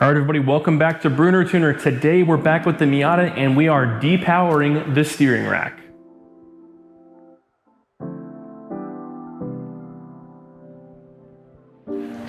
All right, everybody, welcome back to BrunerTuner. Today we're back with the Miata and we are depowering the steering rack.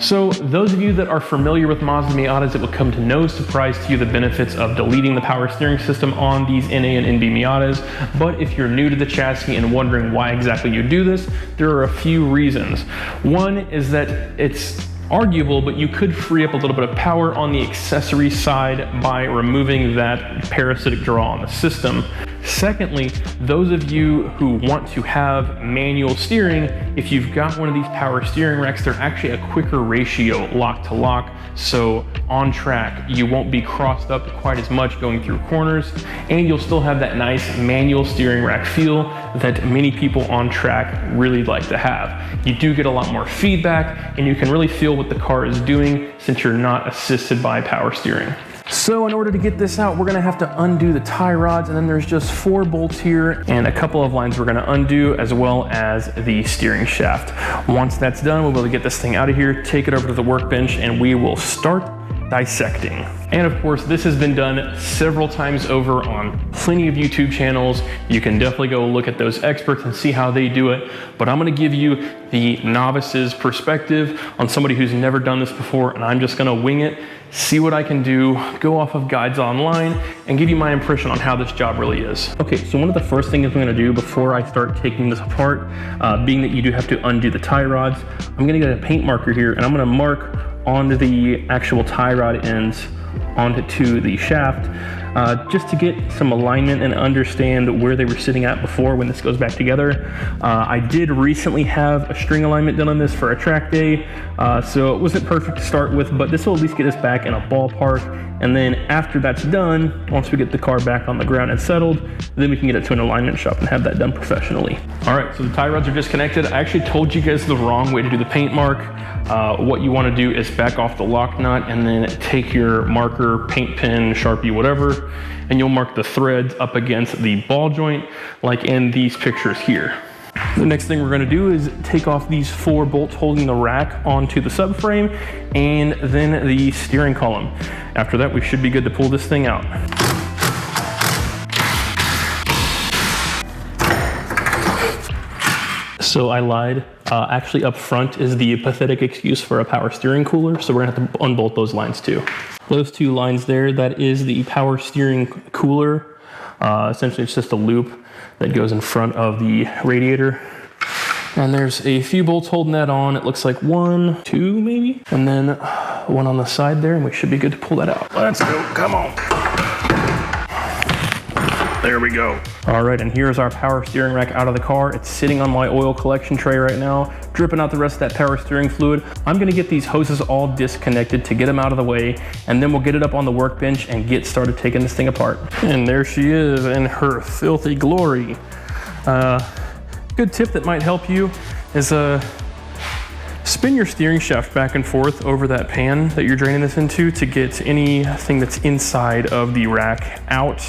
So those of you that are familiar with Mazda Miatas, it will come to no surprise to you the benefits of deleting the power steering system on these NA and NB Miatas. But if you're new to the chassis and wondering why exactly you do this, there are a few reasons. One is that it's arguable, but you could free up a little bit of power on the accessory side by removing that parasitic draw on the system. Secondly, those of you who want to have manual steering, if you've got one of these power steering racks, they're actually a quicker ratio lock to lock. So on track, you won't be crossed up quite as much going through corners, and you'll still have that nice manual steering rack feel that many people on track really like to have. You do get a lot more feedback, and you can really feel what the car is doing since you're not assisted by power steering. So in order to get this out, we're gonna have to undo the tie rods, and then there's just 4 bolts here and a couple of lines we're gonna undo, as well as the steering shaft. Once that's done, we'll be able to get this thing out of here, take it over to the workbench, and we will start dissecting. And of course, this has been done several times over on plenty of YouTube channels. You can definitely go look at those experts and see how they do it. But I'm gonna give you the novice's perspective on somebody who's never done this before, and I'm just gonna wing it, see what I can do, go off of guides online, and give you my impression on how this job really is. Okay, so one of the first things I'm gonna do before I start taking this apart, being that you do have to undo the tie rods, I'm gonna get a paint marker here, and I'm gonna mark onto the actual tie rod ends onto the shaft, just to get some alignment and understand where they were sitting at before when this goes back together. I did recently have a string alignment done on this for a track day, so it wasn't perfect to start with, but this will at least get us back in a ballpark. And then after that's done, once we get the car back on the ground and settled, then we can get it to an alignment shop and have that done professionally. All right, so the tie rods are disconnected. I actually told you guys the wrong way to do the paint mark. What you want to do is back off the lock nut and then take your marker, paint pen, Sharpie, whatever, and you'll mark the threads up against the ball joint, like in these pictures here. The next thing we're going to do is take off these 4 bolts holding the rack onto the subframe and then the steering column. After that, we should be good to pull this thing out. So I lied. Actually up front is the pathetic excuse for a power steering cooler, so we're gonna have to unbolt those lines too. Those 2 lines there, that is the power steering cooler. Essentially it's just a loop that goes in front of the radiator. And there's a few bolts holding that on. It looks like 1, 2 maybe, and then 1 on the side there, and we should be good to pull that out. Let's go, come on. There we go. All right, and here's our power steering rack out of the car. It's sitting on my oil collection tray right now, dripping out the rest of that power steering fluid. I'm gonna get these hoses all disconnected to get them out of the way, and then we'll get it up on the workbench and get started taking this thing apart. And there she is in her filthy glory. Good tip that might help you is spin your steering shaft back and forth over that pan that you're draining this into to get anything that's inside of the rack out,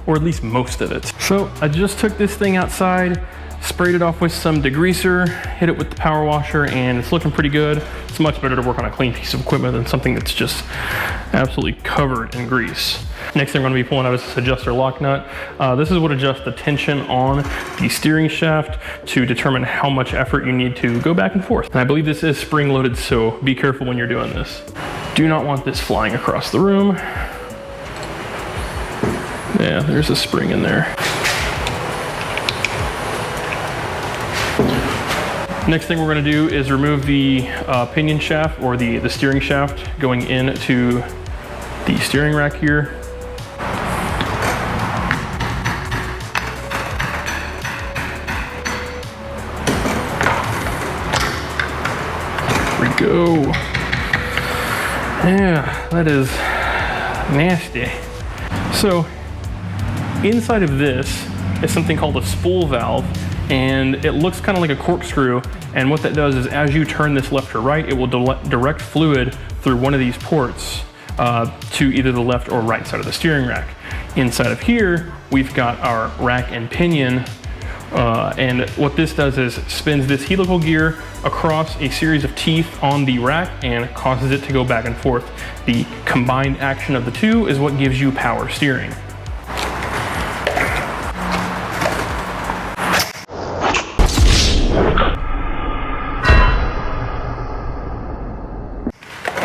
or at least most of it. So I just took this thing outside, sprayed it off with some degreaser, hit it with the power washer, and it's looking pretty good. It's much better to work on a clean piece of equipment than something that's just absolutely covered in grease. Next thing I'm gonna be pulling out is this adjuster lock nut. This is what adjusts the tension on the steering shaft to determine how much effort you need to go back and forth. And I believe this is spring loaded, so be careful when you're doing this. Do not want this flying across the room. Yeah, there's a spring in there. Next thing we're gonna do is remove the pinion shaft, or the steering shaft going into the steering rack here. There we go. Yeah, that is nasty. So, inside of this is something called a spool valve, and it looks kind of like a corkscrew, and what that does is as you turn this left or right, it will direct fluid through one of these ports to either the left or right side of the steering rack. Inside of here, we've got our rack and pinion And what this does is spins this helical gear across a series of teeth on the rack and causes it to go back and forth. The combined action of the two is what gives you power steering.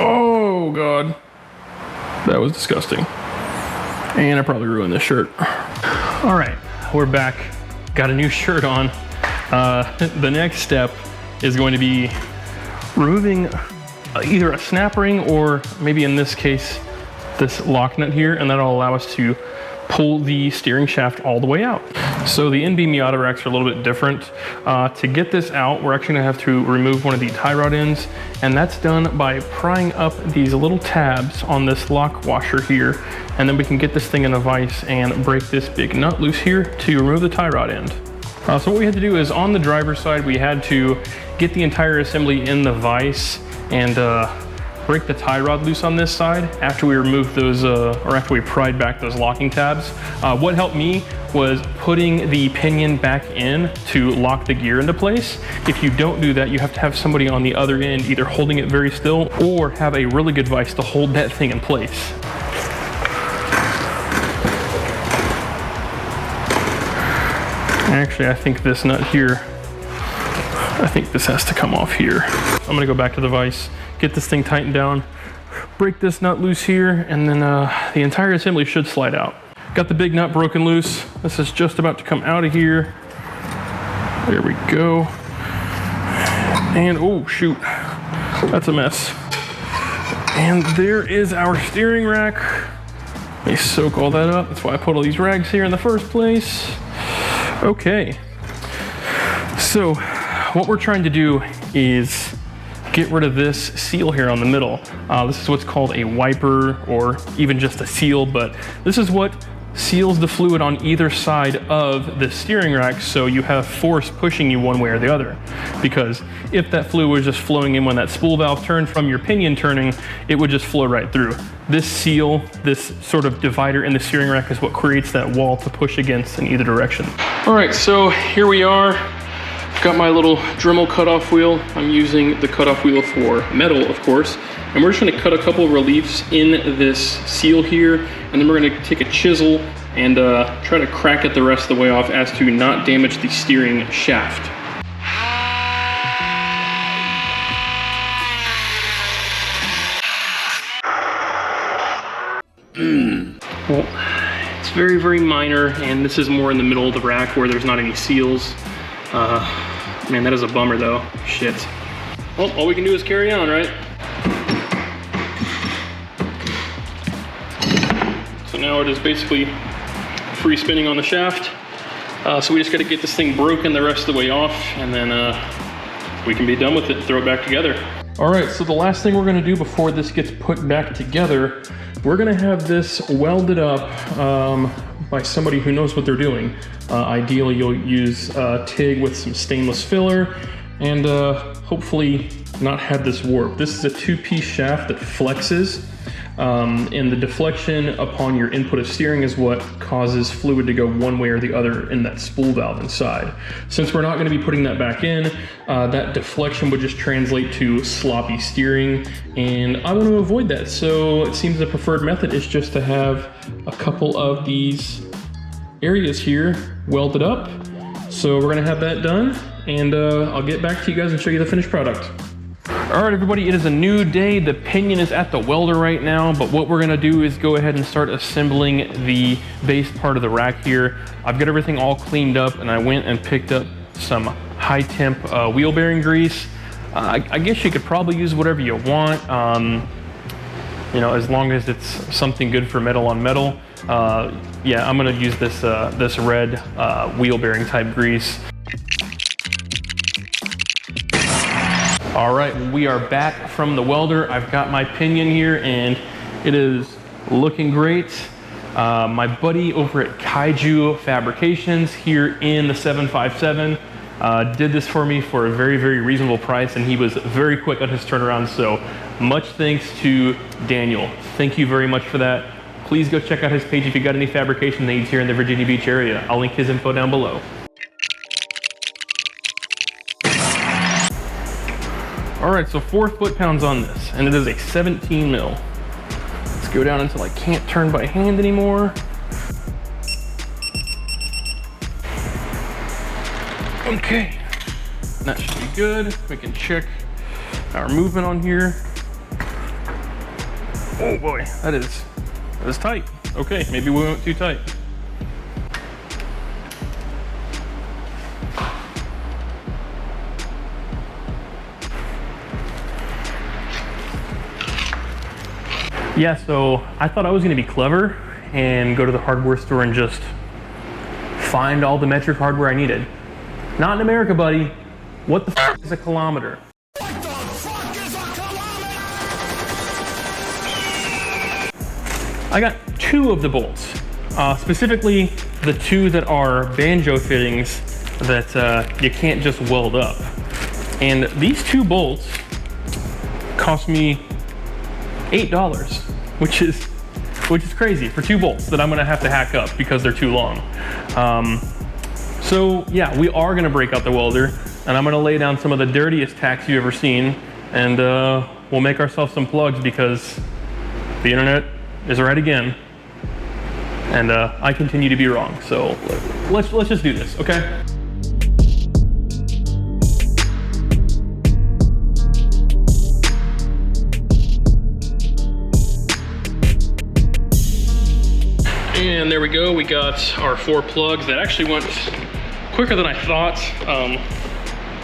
Oh God, that was disgusting. And I probably ruined this shirt. All right, we're back. Got a new shirt on. The next step is going to be removing either a snap ring or maybe in this case, this lock nut here, and that'll allow us to pull the steering shaft all the way out. So the NB Miata racks are a little bit different. To get this out, we're actually gonna have to remove one of the tie rod ends, and that's done by prying up these little tabs on this lock washer here, and then we can get this thing in a vise and break this big nut loose here to remove the tie rod end. So what we had to do is on the driver's side, we had to get the entire assembly in the vise and break the tie rod loose on this side after we removed those, or after we pried back those locking tabs. What helped me was putting the pinion back in to lock the gear into place. If you don't do that, you have to have somebody on the other end either holding it very still or have a really good vise to hold that thing in place. Actually, I think this nut here, I think this has to come off here. I'm gonna go back to the vise, get this thing tightened down, break this nut loose here, and then the entire assembly should slide out. Got the big nut broken loose. This is just about to come out of here. There we go. And oh shoot, that's a mess. And there is our steering rack. Let me soak all that up. That's why I put all these rags here in the first place. Okay, so what we're trying to do is get rid of this seal here on the middle. This is what's called a wiper or even just a seal, but this is what seals the fluid on either side of the steering rack so you have force pushing you one way or the other. Because if that fluid was just flowing in when that spool valve turned from your pinion turning, it would just flow right through. This seal, this sort of divider in the steering rack is what creates that wall to push against in either direction. All right, so here we are. Got my little Dremel cutoff wheel. I'm using the cutoff wheel for metal, of course. And we're just gonna cut a couple of reliefs in this seal here, and then we're gonna take a chisel and try to crack it the rest of the way off as to not damage the steering shaft. Well, it's very, very minor, and this is more in the middle of the rack where there's not any seals. Man, that is a bummer though. Shit. Well, all we can do is carry on, right? So now it is basically free spinning on the shaft. So we just gotta get this thing broken the rest of the way off, and then we can be done with it, throw it back together. All right, so the last thing we're gonna do before this gets put back together, we're gonna have this welded up by somebody who knows what they're doing. Ideally, you'll use TIG with some stainless filler and hopefully not have this warp. This is a two-piece shaft that flexes, and the deflection upon your input of steering is what causes fluid to go one way or the other in that spool valve inside. Since we're not going to be putting that back in, that deflection would just translate to sloppy steering, and I want to avoid that. So it seems the preferred method is just to have a couple of these areas here welded up. So we're going to have that done, and I'll get back to you guys and show you the finished product. All right, everybody, it is a new day. The pinion is at the welder right now, but what we're gonna do is go ahead and start assembling the base part of the rack here. I've got everything all cleaned up, and I went and picked up some high temp wheel bearing grease. I guess you could probably use whatever you want, you know, as long as it's something good for metal on metal. Yeah, I'm gonna use this, this red wheel bearing type grease. All right, we are back from the welder. I've got my pinion here and it is looking great. My buddy over at Kaiju Fabrications here in the 757 did this for me for a very, very reasonable price, and he was very quick on his turnaround. So much thanks to Daniel. Thank you very much for that. Please go check out his page if you got any fabrication needs here in the Virginia Beach area. I'll link his info down below. All right, so 4 foot-pounds on this, and it is a 17 mil. Let's go down until I can't turn by hand anymore. Okay, that should be good. We can check our movement on here. Oh boy, that is tight. Okay, maybe we went too tight. Yeah, so I thought I was gonna be clever and go to the hardware store and just find all the metric hardware I needed. Not in America, buddy. What the f is a kilometer? What the fuck is a kilometer? I got 2 of the bolts, specifically the 2 that are banjo fittings that you can't just weld up. And these 2 bolts cost me $8, which is crazy for 2 bolts that I'm gonna have to hack up because they're too long. So yeah, we are gonna break out the welder, and I'm gonna lay down some of the dirtiest tacks you've ever seen, and we'll make ourselves some plugs because the internet is right again, and I continue to be wrong. So let's just do this, okay? And there we go, we got our 4 plugs. That actually went quicker than I thought.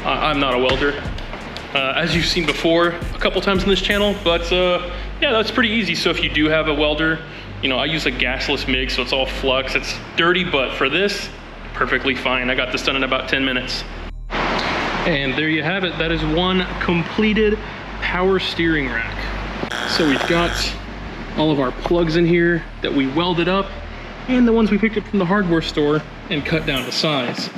I'm not a welder, as you've seen before a couple times on this channel, but yeah, that's pretty easy. So if you do have a welder, you know, I use a gasless MIG, so it's all flux. It's dirty, but for this, perfectly fine. I got this done in about 10 minutes. And there you have it. That is one completed power steering rack. So we've got all of our plugs in here that we welded up, and the ones we picked up from the hardware store and cut down to size.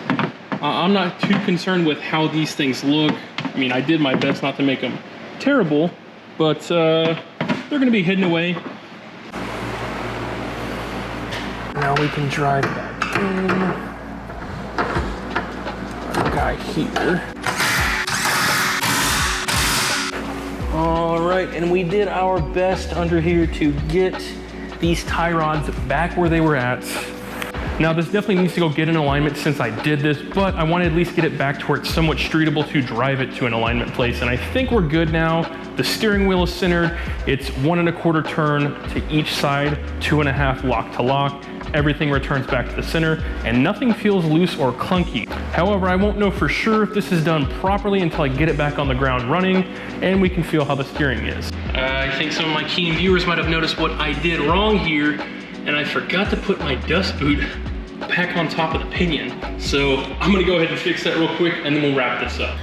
I'm not too concerned with how these things look. I mean, I did my best not to make them terrible, but they're gonna be hidden away. Now we can drive back in. Our guy here. All right, and we did our best under here to get these tie rods back where they were at. Now this definitely needs to go get in alignment since I did this, but I want to at least get it back to where it's somewhat streetable to drive it to an alignment place. And I think we're good now. The steering wheel is centered. It's 1 1/4 turn to each side, 2.5 lock to lock. Everything returns back to the center and nothing feels loose or clunky. However, I won't know for sure if this is done properly until I get it back on the ground running and we can feel how the steering is. I think some of my keen viewers might have noticed what I did wrong here, and I forgot to put my dust boot back on top of the pinion. So I'm gonna go ahead and fix that real quick and then we'll wrap this up.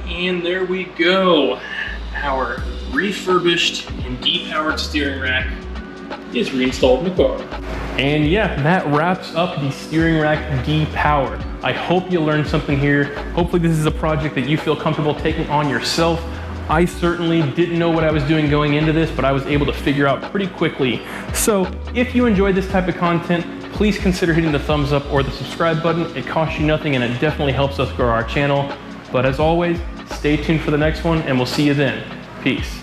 And there we go. Our refurbished and depowered steering rack is reinstalled in the car. And yeah, that wraps up the steering rack depowered. I hope you learned something here. Hopefully this is a project that you feel comfortable taking on yourself. I certainly didn't know what I was doing going into this, but I was able to figure out pretty quickly. So if you enjoyed this type of content, please consider hitting the thumbs up or the subscribe button. It costs you nothing and it definitely helps us grow our channel. But as always, stay tuned for the next one and we'll see you then. Peace.